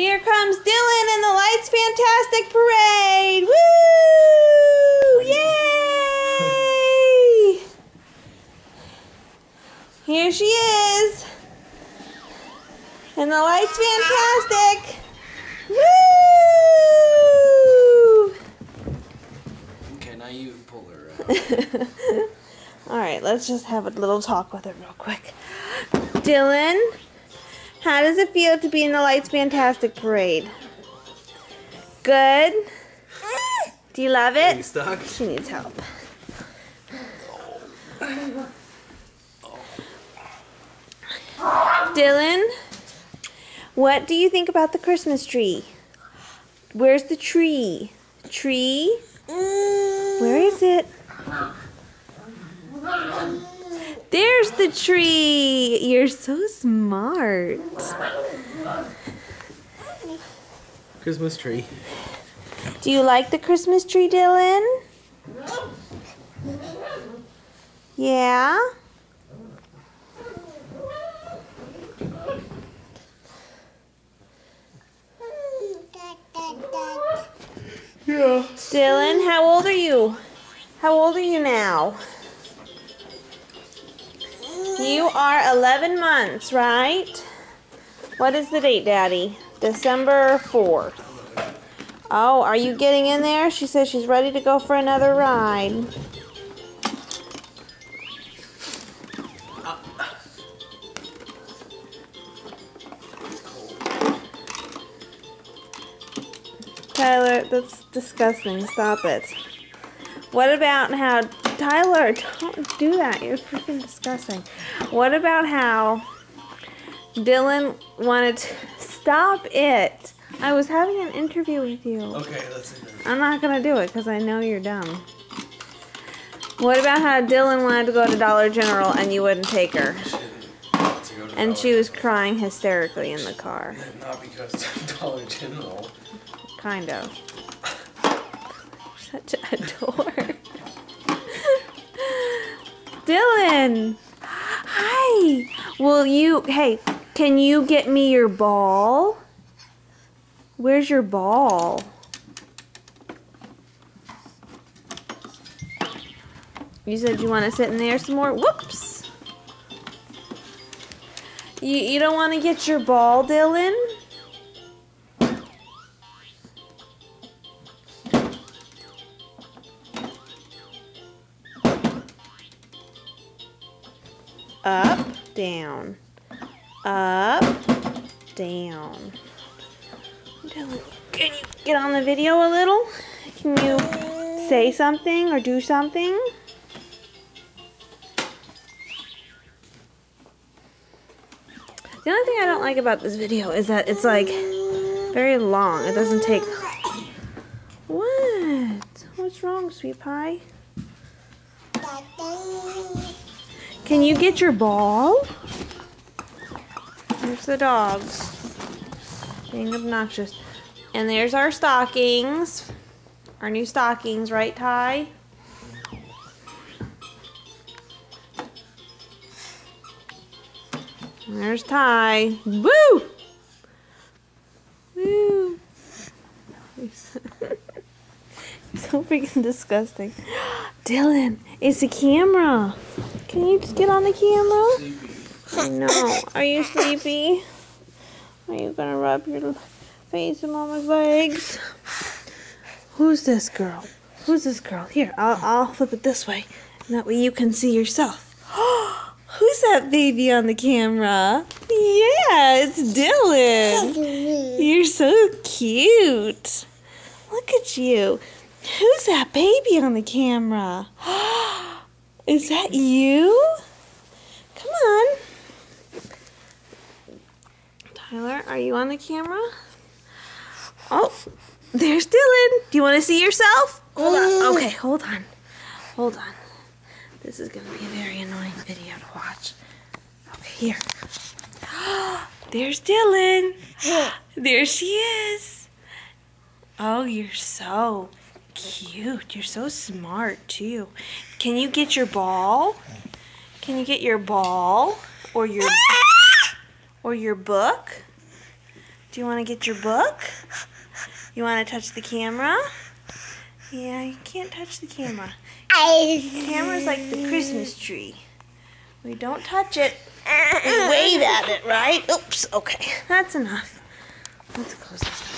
Here comes Dylan in the Lights Fantastic Parade! Woo! Yay! Here she is! In the Lights Fantastic! Woo! Okay, now you pull her out. Alright, let's just have a little talk with her real quick. Dylan, how does it feel to be in the Lights Fantastic Parade? Good? Do you love it? Are you stuck? She needs help. Dylan, what do you think about the Christmas tree? Where's the tree? Tree? Where is it? There's the tree! You're so smart. Christmas tree. Do you like the Christmas tree, Dylan? Yeah? Yeah. Dylan, how old are you? How old are you now? You are 11 months, right? What is the date, Daddy? December 4th. Oh, are you getting in there? She says she's ready to go for another ride. Tyler, that's disgusting. Stop it. What about how... Tyler, don't do that. You're freaking disgusting. What about how Dylan wanted to... Stop it. I was having an interview with you. Okay, let's do it. I'm not going to do it because I know you're dumb. What about how Dylan wanted to go to Dollar General and you wouldn't take her? And she was crying hysterically in the car. Not because of Dollar General. Kind of. Such a dork. Dylan! Hi! Hey, can you get me your ball? Where's your ball? You said you want to sit in there some more? Whoops! You don't want to get your ball, Dylan? Up, down. Up, down. Dylan, can you get on the video a little? Can you say something or do something? The only thing I don't like about this video is that it's like very long. It doesn't take... What? What's wrong, sweet pie? Can you get your ball? There's the dogs. Being obnoxious. And there's our stockings. Our new stockings, right, Ty? And there's Ty. Woo! Woo! So freaking disgusting. Dylan, it's the camera. Can you just get on the camera? No. Are you sleepy? Are you gonna rub your face in Mama's legs? Who's this girl? Who's this girl? Here, I'll flip it this way. And that way you can see yourself. Who's that baby on the camera? Yeah, it's Dylan. You're so cute. Look at you. Who's that baby on the camera? Is that you? Come on. Tyler, are you on the camera? Oh, there's Dylan. Do you want to see yourself? Hold on. Okay, hold on. Hold on. This is going to be a very annoying video to watch. Okay, here. There's Dylan. There she is. Oh, you're so cute. You're so smart, too. Can you get your ball? Can you get your ball? Or your book? Do you want to get your book? You want to touch the camera? Yeah, you can't touch the camera. The camera's like the Christmas tree. We don't touch it. We wave at it, right? Oops, okay. That's enough. Let's close this door.